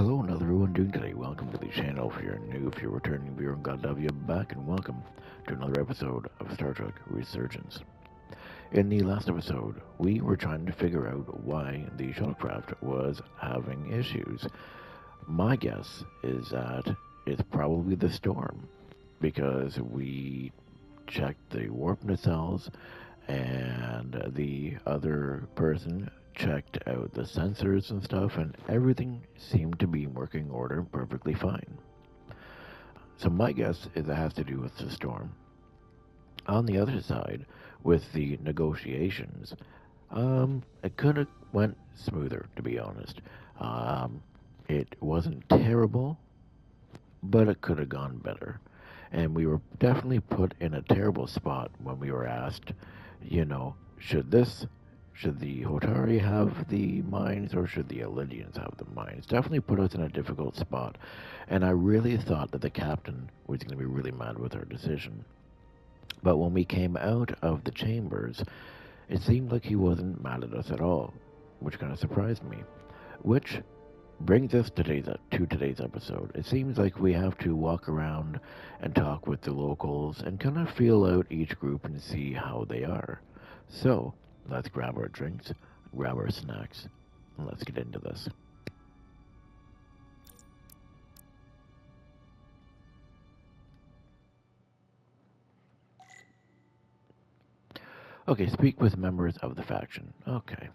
Hello and how's everyone doing today? Welcome to the channel. If you're new, if you're a returning viewer, and God love you back, and welcome to another episode of Star Trek Resurgence. In the last episode, we were trying to figure out why the shuttlecraft was having issues. My guess is that it's probably the storm, because we checked the warp nacelles and the other person checked out the sensors and stuff, and everything seemed to be in working order perfectly fine. So my guess is it has to do with the storm. On the other side, with the negotiations, it could have went smoother, to be honest. It wasn't terrible, but it could have gone better. And we were definitely put in a terrible spot when we were asked, should the Hotari have the mines or should the Elydians have the mines? Definitely put us in a difficult spot. And I really thought that the captain was going to be really mad with our decision. But when we came out of the chambers, it seemed like he wasn't mad at us at all, which kind of surprised me. Which brings us to today's episode. It seems like we have to walk around and talk with the locals and kind of feel out each group and see how they are. So, let's grab our drinks, grab our snacks, and let's get into this. Okay, speak with members of the faction. Okay.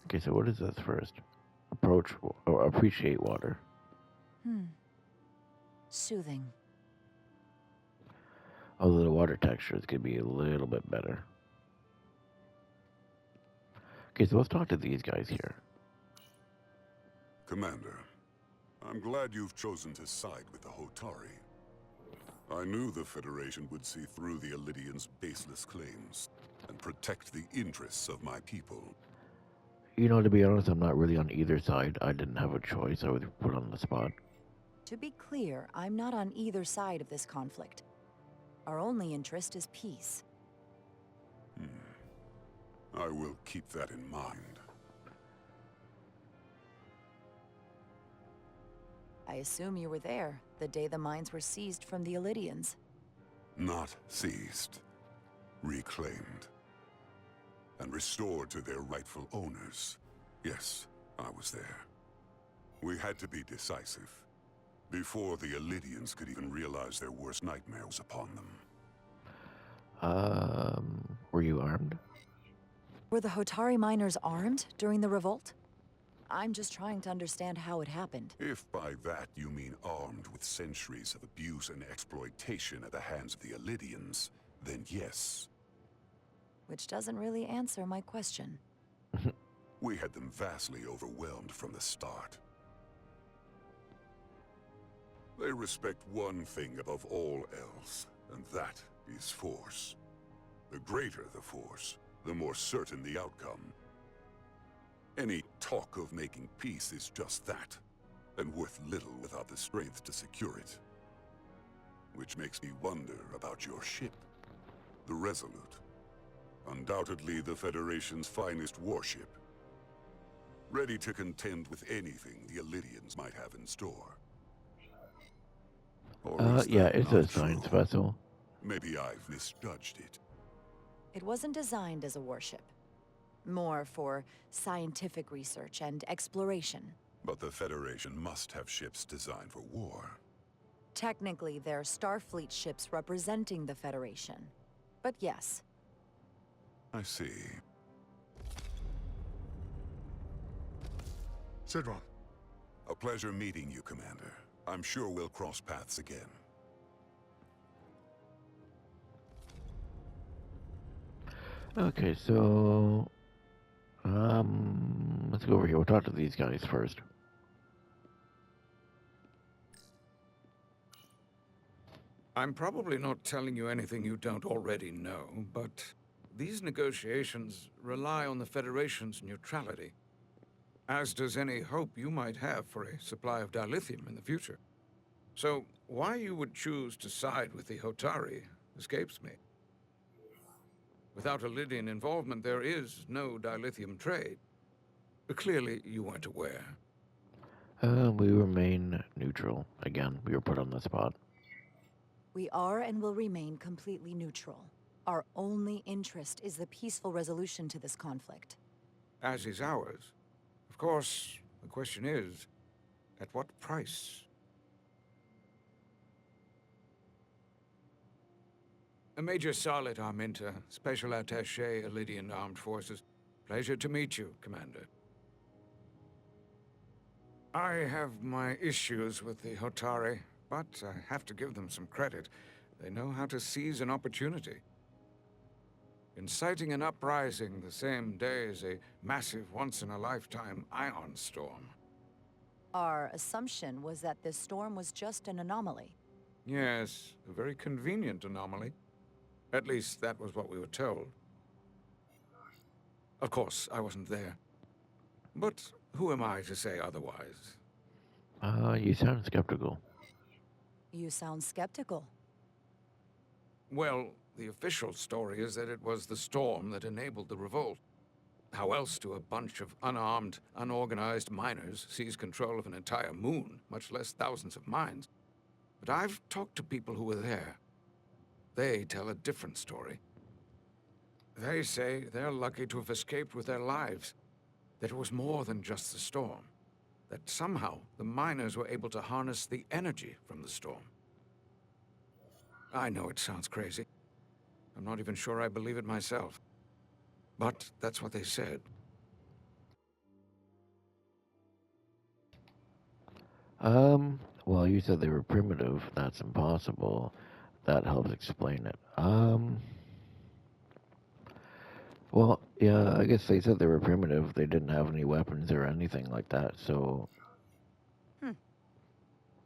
Okay, so what is this first? Approach or appreciate water. Soothing. Although the water textures could be a little bit better. Okay, so let's talk to these guys here. Commander, I'm glad you've chosen to side with the Hotari. I knew the Federation would see through the Elydians' baseless claims and protect the interests of my people. To be honest, I'm not really on either side. I didn't have a choice. I was put on the spot. To be clear, I'm not on either side of this conflict. Our only interest is peace. I will keep that in mind. I assume you were there the day the mines were seized from the Elydians. Not seized. Reclaimed. And restored to their rightful owners. Yes, I was there. We had to be decisive. Before the Elydians could even realize their worst nightmare was upon them. Were you armed? Were the Hotari miners armed during the revolt? I'm just trying to understand how it happened. If by that you mean armed with centuries of abuse and exploitation at the hands of the Elydians, then yes. Which doesn't really answer my question. We had them vastly overwhelmed from the start. They respect one thing above all else, and that is force. The greater the force, the more certain the outcome. Any talk of making peace is just that, and worth little without the strength to secure it. Which makes me wonder about your ship, the Resolute. Undoubtedly the Federation's finest warship. Ready to contend with anything the Elydians might have in store. Yeah, it's a science vessel. Maybe I've misjudged it. It wasn't designed as a warship. More for scientific research and exploration. But the Federation must have ships designed for war. Technically, they're Starfleet ships representing the Federation. But yes. I see. Sidron. A pleasure meeting you, Commander. I'm sure we'll cross paths again. Okay, so let's go over here. We'll talk to these guys first. I'm probably not telling you anything you don't already know, but these negotiations rely on the Federation's neutrality, as does any hope you might have for a supply of dilithium in the future. So, why you would choose to side with the Hotari escapes me. Without Elydian involvement, there is no dilithium trade. Clearly, you weren't aware. We remain neutral. Again, we were put on the spot. We are and will remain completely neutral. Our only interest is the peaceful resolution to this conflict. As is ours. Of course, the question is, at what price? Major Salit Arminta, Special Attaché, Elydian Armed Forces. Pleasure to meet you, Commander. I have my issues with the Hotari, but I have to give them some credit. They know how to seize an opportunity. Inciting an uprising the same day as a massive, once-in-a-lifetime ion storm. Our assumption was that this storm was just an anomaly. Yes, a very convenient anomaly. At least, that was what we were told. Of course, I wasn't there. But who am I to say otherwise? You sound skeptical. You sound skeptical. Well, the official story is that it was the storm that enabled the revolt. How else do a bunch of unarmed, unorganized miners seize control of an entire moon, much less thousands of mines? But I've talked to people who were there. They tell a different story. They say they're lucky to have escaped with their lives. That it was more than just the storm. That somehow the miners were able to harness the energy from the storm. I know it sounds crazy. I'm not even sure I believe it myself. But that's what they said. Well, you said they were primitive. That's impossible. That helps explain it. Well, yeah, I guess they said they were primitive. They didn't have any weapons or anything like that, so...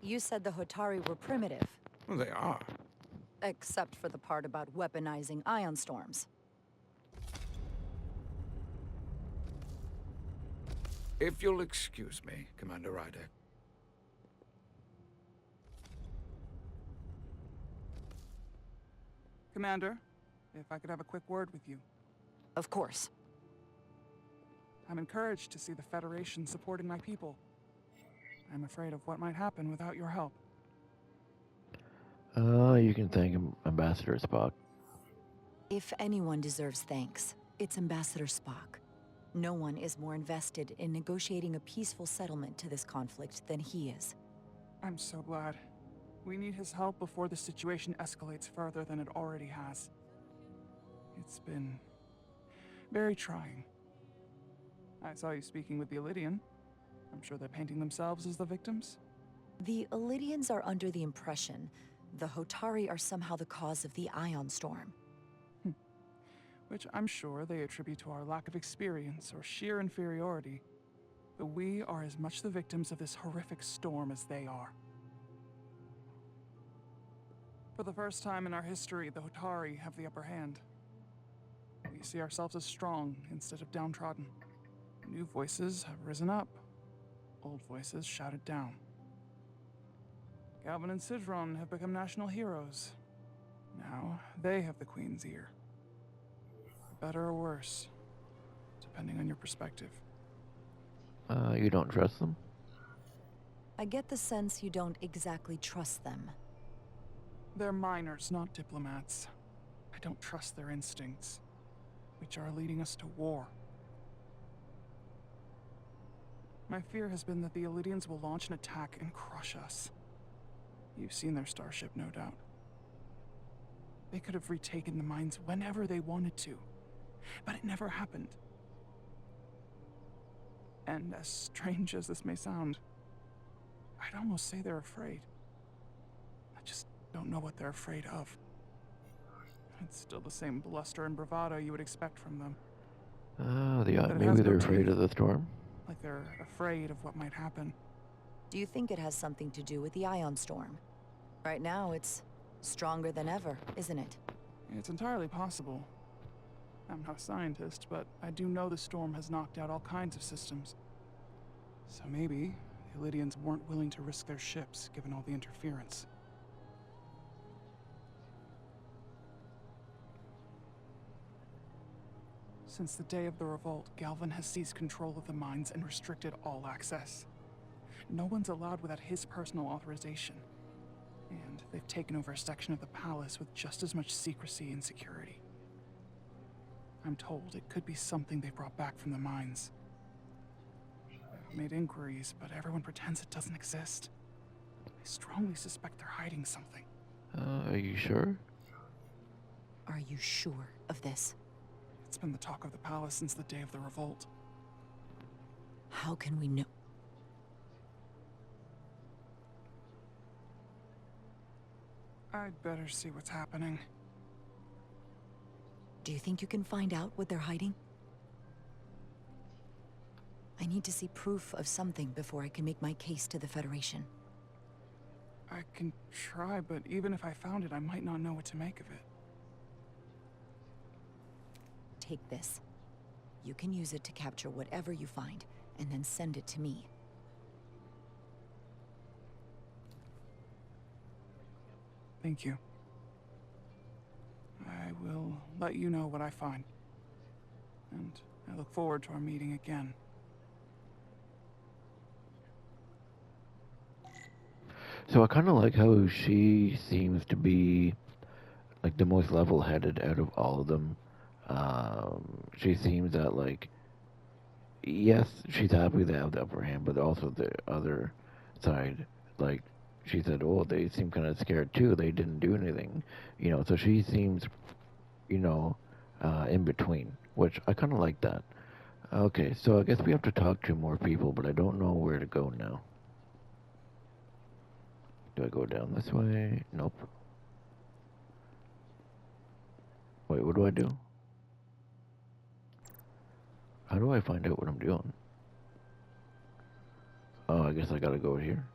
You said the Hotari were primitive. Well, they are. Except for the part about weaponizing ion storms. If you'll excuse me, Commander Ryder. Commander, if I could have a quick word with you. Of course. I'm encouraged to see the Federation supporting my people. I'm afraid of what might happen without your help. You can thank Ambassador Spock. If anyone deserves thanks, it's Ambassador Spock. No one is more invested in negotiating a peaceful settlement to this conflict than he is. I'm so glad. We need his help before the situation escalates further than it already has. It's been very trying. I saw you speaking with the Elydian. I'm sure they're painting themselves as the victims. The Elydians are under the impression the Hotari are somehow the cause of the ion storm. Which I'm sure they attribute to our lack of experience or sheer inferiority. But we are as much the victims of this horrific storm as they are. For the first time in our history, the Hotari have the upper hand. We see ourselves as strong instead of downtrodden. New voices have risen up. Old voices shouted down. Galvin and Sidron have become national heroes. Now they have the Queen's ear. Better or worse, depending on your perspective. You don't trust them? I get the sense you don't exactly trust them. They're miners, not diplomats. I don't trust their instincts, which are leading us to war. My fear has been that the Elydians will launch an attack and crush us. You've seen their starship, no doubt. They could have retaken the mines whenever they wanted to, but it never happened. And as strange as this may sound, I'd almost say they're afraid. I just don't know what they're afraid of. It's still the same bluster and bravado you would expect from them. Maybe they're afraid of the storm? Like they're afraid of what might happen. Do you think it has something to do with the ion storm? Right now, it's stronger than ever, isn't it? It's entirely possible. I'm not a scientist, but I do know the storm has knocked out all kinds of systems. So maybe the Elydians weren't willing to risk their ships, given all the interference. Since the day of the revolt, Galvin has seized control of the mines and restricted all access. No one's allowed without his personal authorization. And they've taken over a section of the palace with just as much secrecy and security. I'm told it could be something they brought back from the mines. I've made inquiries, but everyone pretends it doesn't exist. I strongly suspect they're hiding something. Are you sure? Are you sure of this? It's been the talk of the palace since the day of the revolt. How can we know? I'd better see what's happening. Do you think you can find out what they're hiding? I need to see proof of something before I can make my case to the Federation. I can try, but even if I found it, I might not know what to make of it. Take this. You can use it to capture whatever you find, and then send it to me. Thank you. I will let you know what I find. And I look forward to our meeting again. So I kind of like how she seems to be like the most level-headed out of all of them. She seems that like, yes, she's happy they have the upper hand, but also the other side, like she said, oh, they seem kind of scared too. They didn't do anything, So she seems, in between, which I kind of like that. Okay, so I guess we have to talk to more people, but I don't know where to go now. Do I go down this way? Nope. Wait, what do I do? How do I find out what I'm doing? Oh, I guess I gotta go here.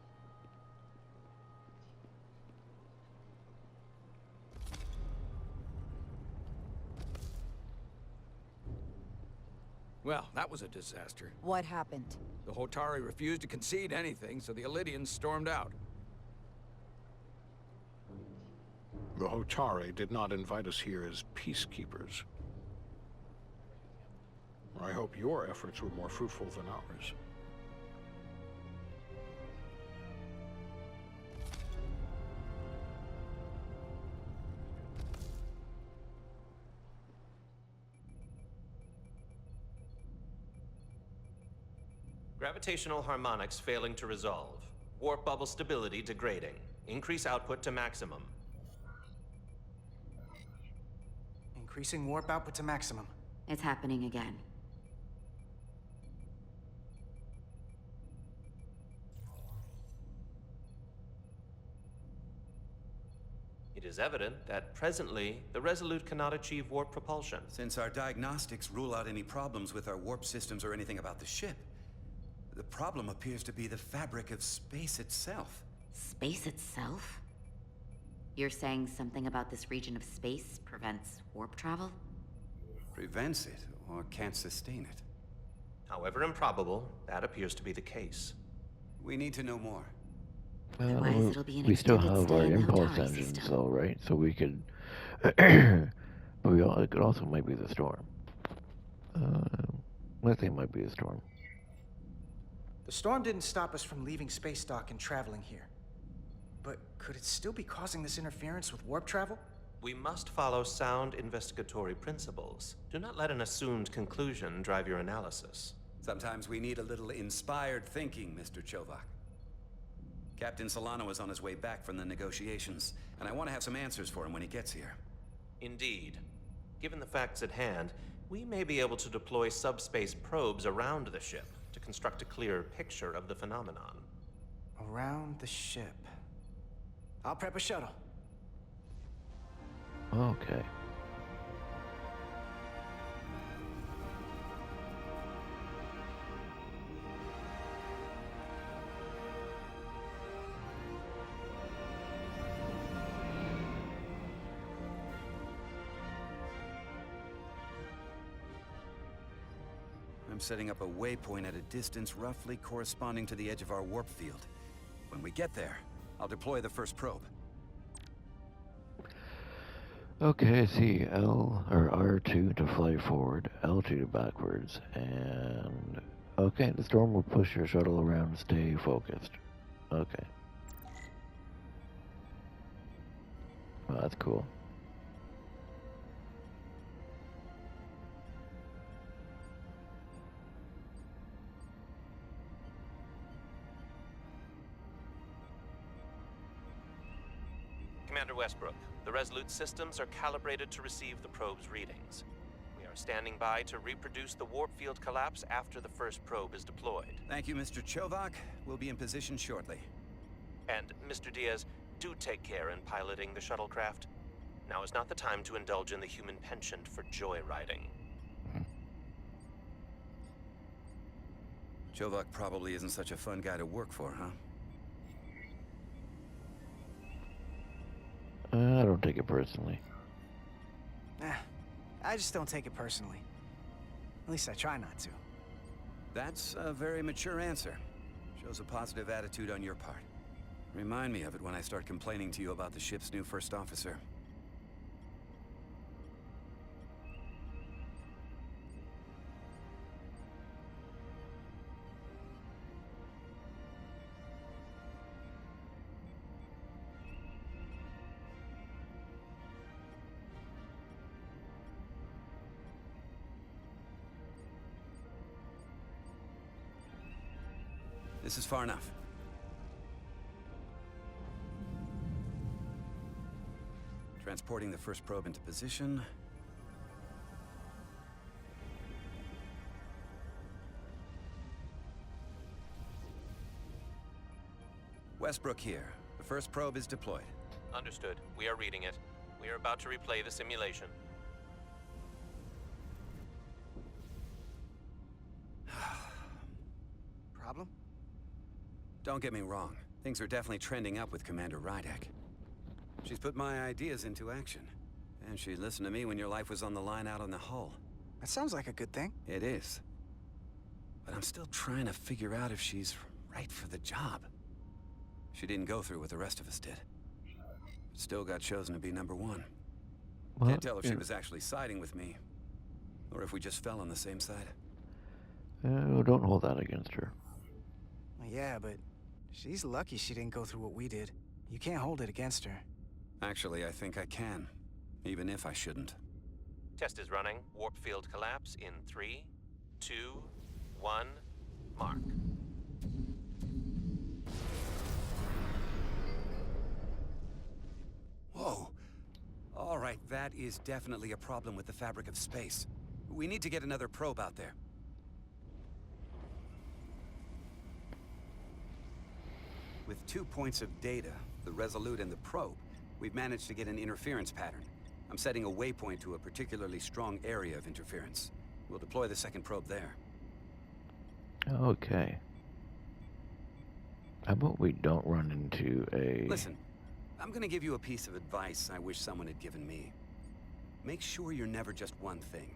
Well, that was a disaster. What happened? The Hotari refused to concede anything, so the Elydians stormed out. The Hotari did not invite us here as peacekeepers. I hope your efforts were more fruitful than ours. Gravitational harmonics failing to resolve. Warp bubble stability degrading. Increase output to maximum. Increasing warp output to maximum. It's happening again. It is evident that presently, the Resolute cannot achieve warp propulsion. Since our diagnostics rule out any problems with our warp systems or anything about the ship, the problem appears to be the fabric of space itself. Space itself? You're saying something about this region of space prevents warp travel? Prevents it, or can't sustain it. However improbable, that appears to be the case. We need to know more. Otherwise, it'll be an We still extended have stay our in the impulse Hotari engines, system. though, right? So we could, but it could also might be the storm. I think it might be the storm. The storm didn't stop us from leaving space dock and traveling here. But could it still be causing this interference with warp travel? We must follow sound investigatory principles. Do not let an assumed conclusion drive your analysis. Sometimes we need a little inspired thinking, Mr. Chovak. Captain Solano is on his way back from the negotiations, and I want to have some answers for him when he gets here. Indeed. Given the facts at hand, we may be able to deploy subspace probes around the ship to construct a clearer picture of the phenomenon. Around the ship. I'll prep a shuttle. Okay. I'm setting up a waypoint at a distance roughly corresponding to the edge of our warp field. When we get there, I'll deploy the first probe. Okay, I see L or R2 to fly forward, L2 backwards, and okay, the storm will push your shuttle around. Stay focused. Okay, well, that's cool. Commander Westbrook, the Resolute systems are calibrated to receive the probe's readings. We are standing by to reproduce the warp field collapse after the first probe is deployed. Thank you, Mr. Chovak. We'll be in position shortly. And, Mr. Diaz, do take care in piloting the shuttlecraft. Now is not the time to indulge in the human penchant for joyriding. Chovak probably isn't such a fun guy to work for, huh? I don't take it personally. I just don't take it personally. At least I try not to. That's a very mature answer. Shows a positive attitude on your part. Remind me of it when I start complaining to you about the ship's new first officer. This is far enough. Transporting the first probe into position. Westbrook here. The first probe is deployed. Understood. We are reading it. We are about to replay the simulation. Problem? Don't get me wrong. Things are definitely trending up with Commander Rydek. She's put my ideas into action. And she listened to me when your life was on the line out on the hull. That sounds like a good thing. It is. But I'm still trying to figure out if she's right for the job. She didn't go through what the rest of us did. Still got chosen to be #1. Well, Can't tell if she was actually siding with me, or if we just fell on the same side. Don't hold that against her. Yeah, but she's lucky she didn't go through what we did. You can't hold it against her. Actually, I think I can, even if I shouldn't. Test is running. Warp field collapse in 3, 2, 1, mark. Whoa! All right, that is definitely a problem with the fabric of space. We need to get another probe out there. With 2 points of data, the Resolute and the probe, we've managed to get an interference pattern. I'm setting a waypoint to a particularly strong area of interference. We'll deploy the second probe there. Okay. How about we don't run into a... Listen, I'm gonna give you a piece of advice I wish someone had given me. Make sure you're never just one thing.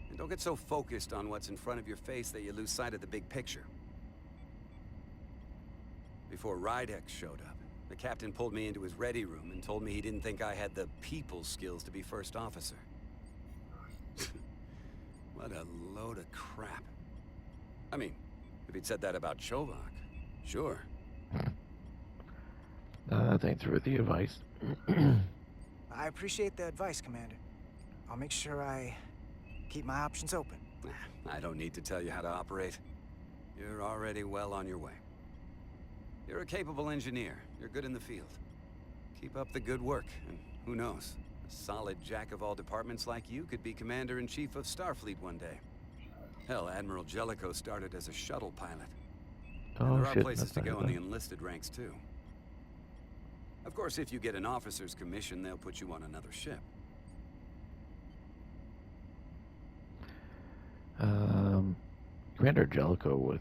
And don't get so focused on what's in front of your face that you lose sight of the big picture. Before Rydek showed up, the captain pulled me into his ready room and told me he didn't think I had the people skills to be first officer. What a load of crap. I mean, if he'd said that about Chovak, sure. Thanks for the advice. I appreciate the advice, Commander. I'll make sure I keep my options open. I don't need to tell you how to operate. You're already well on your way. You're a capable engineer. You're good in the field. Keep up the good work, and who knows? A solid jack of all departments like you could be Commander-in-Chief of Starfleet one day. Hell, Admiral Jellicoe started as a shuttle pilot. Oh, And there are shit, places that's to not go in bad. the enlisted ranks, too. Of course, if you get an officer's commission, they'll put you on another ship. Commander Jellicoe was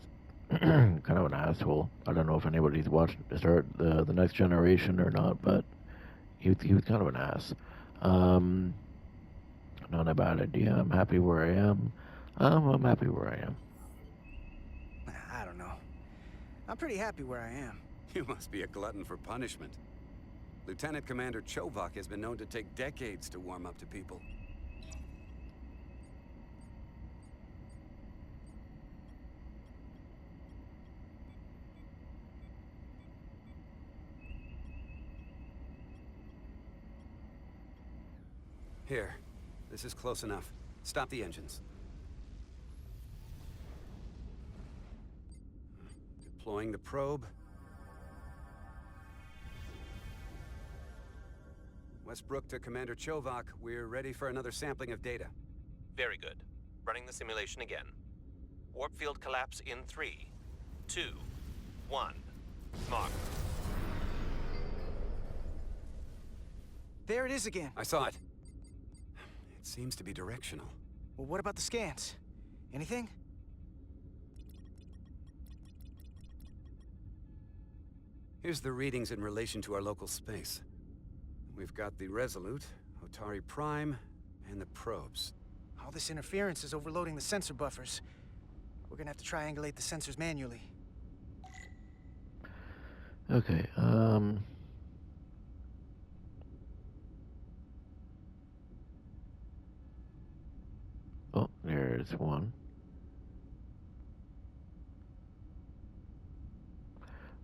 kind of an asshole. I don't know if anybody's watched the Next Generation or not, but he was kind of an ass. Not a bad idea. I'm happy where I am. I'm happy where I am. I don't know. I'm pretty happy where I am. You must be a glutton for punishment. Lieutenant Commander Chovak has been known to take decades to warm up to people. Here. This is close enough. Stop the engines. Deploying the probe. Westbrook to Commander Chovak. We're ready for another sampling of data. Very good. Running the simulation again. Warp field collapse in 3, 2, 1. Mark. There it is again. I saw it. It seems to be directional. Well, what about the scans? Anything? Here's the readings in relation to our local space. We've got the Resolute, Otari Prime, and the probes. All this interference is overloading the sensor buffers. We're gonna have to triangulate the sensors manually. Okay, oh, there's one.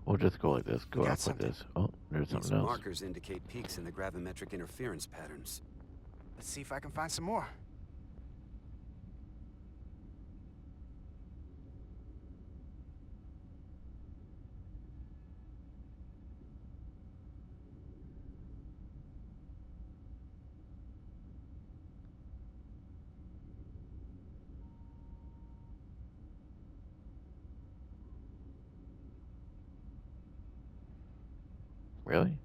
We'll just go like this, go Got up something. like this. Oh, there's These something else. markers indicate peaks in the gravimetric interference patterns. Let's see if I can find some more. Really?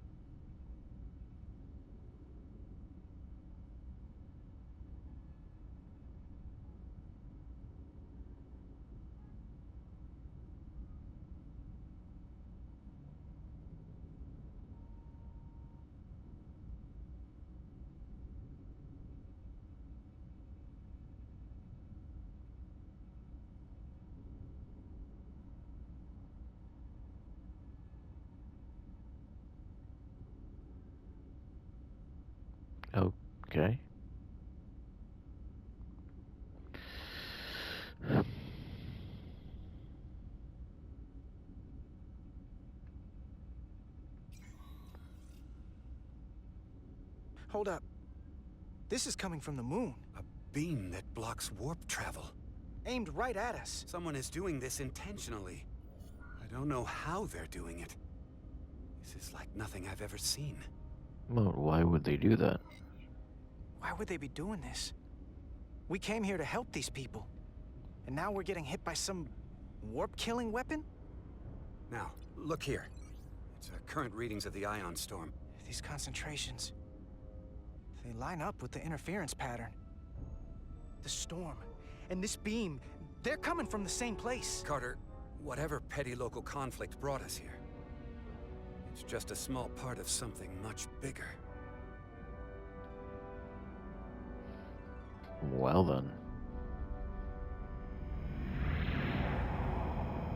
Okay. Hold up. This is coming from the moon, A beam that blocks warp travel. aimed right at us. Someone is doing this intentionally. I don't know how they're doing it. This is like nothing I've ever seen. Well, why would they do that? Why would they be doing this? We came here to help these people. And now we're getting hit by some warp-killing weapon? Now, look here. It's current readings of the ion storm. These concentrations... they line up with the interference pattern. The storm and this beam, they're coming from the same place. Carter, whatever petty local conflict brought us here, it's just a small part of something much bigger. Well then.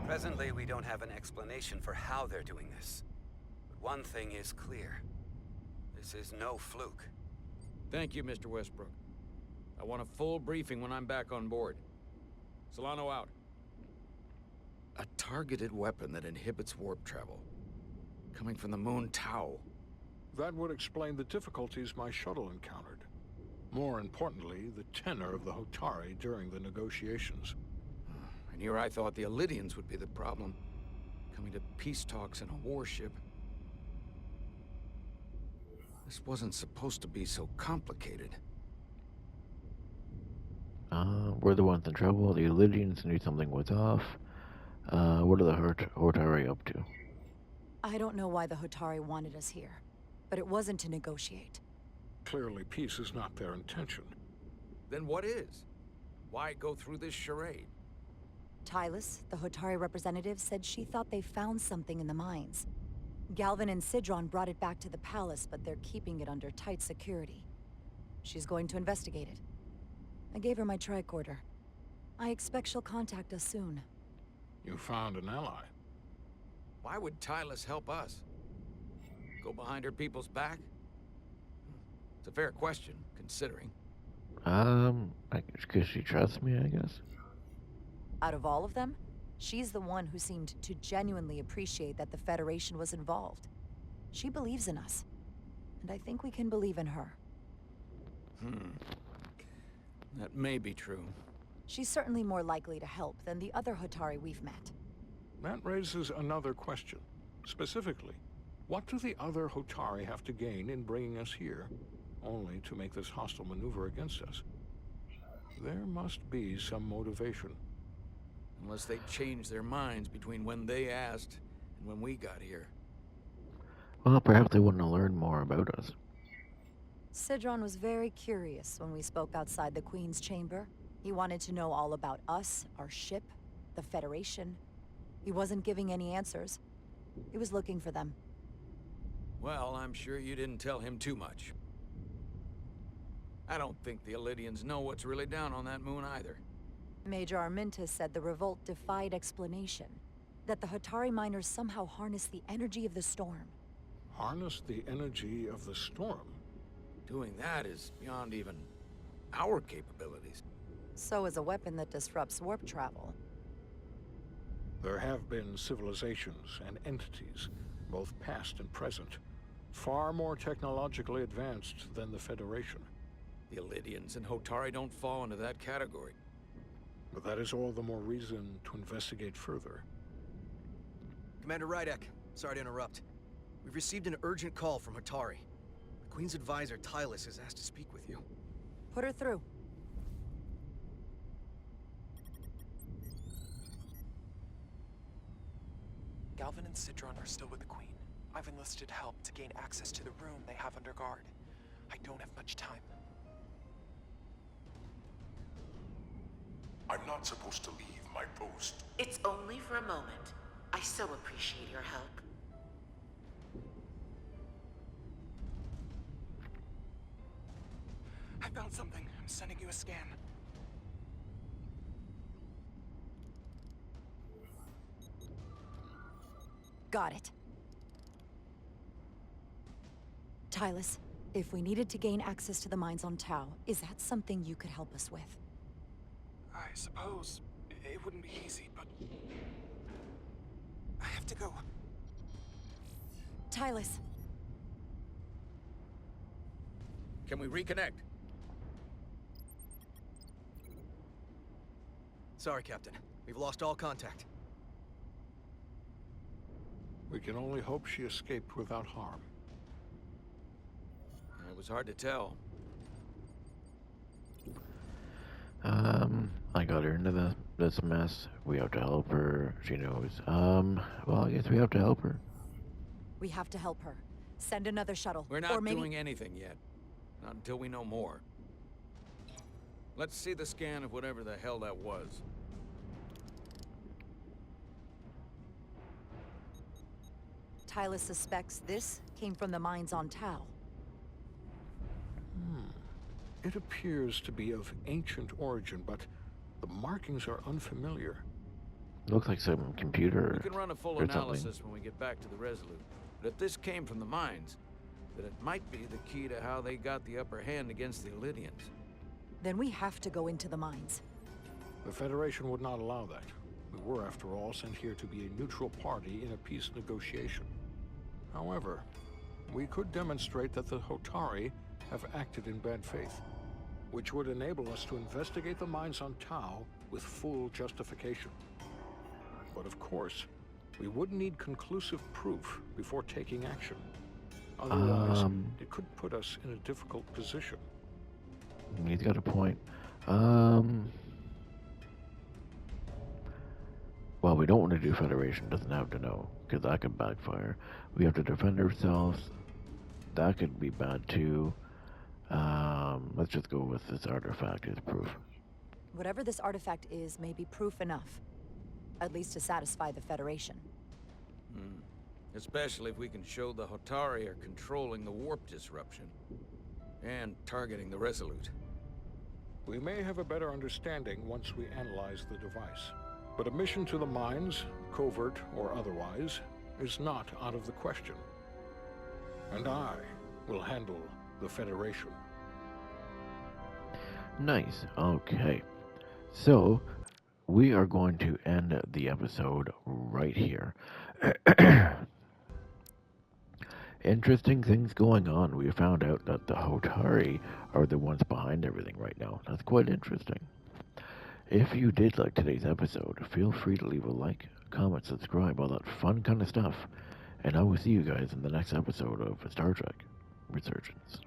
Presently, we don't have an explanation for how they're doing this. But one thing is clear. This is no fluke. Thank you, Mr. Westbrook. I want a full briefing when I'm back on board. Solano out. A targeted weapon that inhibits warp travel. Coming from the moon Tau. That would explain the difficulties my shuttle encountered. More importantly, the tenor of the Hotari during the negotiations. And here I thought the Elidians would be the problem. Coming to peace talks in a warship. This wasn't supposed to be so complicated. We're the ones in trouble. The Elidians knew something was off. What are the Hotari up to? I don't know why the Hotari wanted us here, but it wasn't to negotiate. Clearly, peace is not their intention. Then what is? Why go through this charade? Tylus, the Hotari representative, said she thought they found something in the mines. Galvin and Sidron brought it back to the palace, but they're keeping it under tight security. She's going to investigate it. I gave her my tricorder. I expect she'll contact us soon. You found an ally. Why would Tylus help us? Go behind her people's back? It's a fair question, considering. Because she trusts me, I guess. Out of all of them, she's the one who seemed to genuinely appreciate that the Federation was involved. She believes in us, and I think we can believe in her. That may be true. She's certainly more likely to help than the other Hotari we've met. That raises another question. Specifically, what do the other Hotari have to gain in bringing us here, only to make this hostile maneuver against us? There must be some motivation. Unless they changed their minds between when they asked and when we got here. Well, perhaps they want to learn more about us. Sidron was very curious when we spoke outside the Queen's chamber. He wanted to know all about us, our ship, the Federation. He wasn't giving any answers. He was looking for them. Well, I'm sure you didn't tell him too much. I don't think the Illidians know what's really down on that moon either. Major Arminta said the revolt defied explanation. That the Hotari miners somehow harnessed the energy of the storm. Harness the energy of the storm? Doing that is beyond even our capabilities. So is a weapon that disrupts warp travel. There have been civilizations and entities, both past and present, far more technologically advanced than the Federation. The Illidians and Hotari don't fall into that category. But that is all the more reason to investigate further. Commander Rydek, sorry to interrupt. We've received an urgent call from Hotari. The Queen's advisor, Tylus, has asked to speak with you. Put her through. Galvin and Sidron are still with the Queen. I've enlisted help to gain access to the room they have under guard. I don't have much time. I'm not supposed to leave my post. It's only for a moment. I so appreciate your help. I found something. I'm sending you a scan. Got it. Tylus, if we needed to gain access to the mines on Tau, is that something you could help us with? I suppose it wouldn't be easy, but I have to go. Tylus. Can we reconnect? Sorry, Captain. We've lost all contact. We can only hope she escaped without harm. It was hard to tell. I got her into this mess. We have to help her. She knows. Well, I guess we have to help her. We have to help her. Send another shuttle. We're not or maybe... doing anything yet. Not until we know more. Let's see the scan of whatever the hell that was. Tylus suspects this came from the mines on Tau. It appears to be of ancient origin, but the markings are unfamiliar. Looks like some computer. We can run a full analysis when we get back to the Resolute. But if this came from the mines, then it might be the key to how they got the upper hand against the Illidians. Then we have to go into the mines. The Federation would not allow that. We were, after all, sent here to be a neutral party in a peace negotiation. However, we could demonstrate that the Hotari have acted in bad faith, which would enable us to investigate the mines on Tau with full justification. But of course, we would need conclusive proof before taking action. Otherwise, it could put us in a difficult position. He's got a point. Well, we don't want to do Federation, doesn't have to know, because that could backfire. We have to defend ourselves. That could be bad too. Let's just go with this artifact as proof. Whatever this artifact is may be proof enough. At least to satisfy the Federation. Especially if we can show the Hotari are controlling the warp disruption. And targeting the Resolute. We may have a better understanding once we analyze the device. But a mission to the mines, covert or otherwise, is not out of the question. And I will handle the Federation. Nice. Okay. So, we are going to end the episode right here. Interesting things going on. We found out that the Hotari are the ones behind everything right now. That's quite interesting. If you did like today's episode, feel free to leave a like, comment, subscribe, all that fun kind of stuff. And I will see you guys in the next episode of Star Trek Resurgence.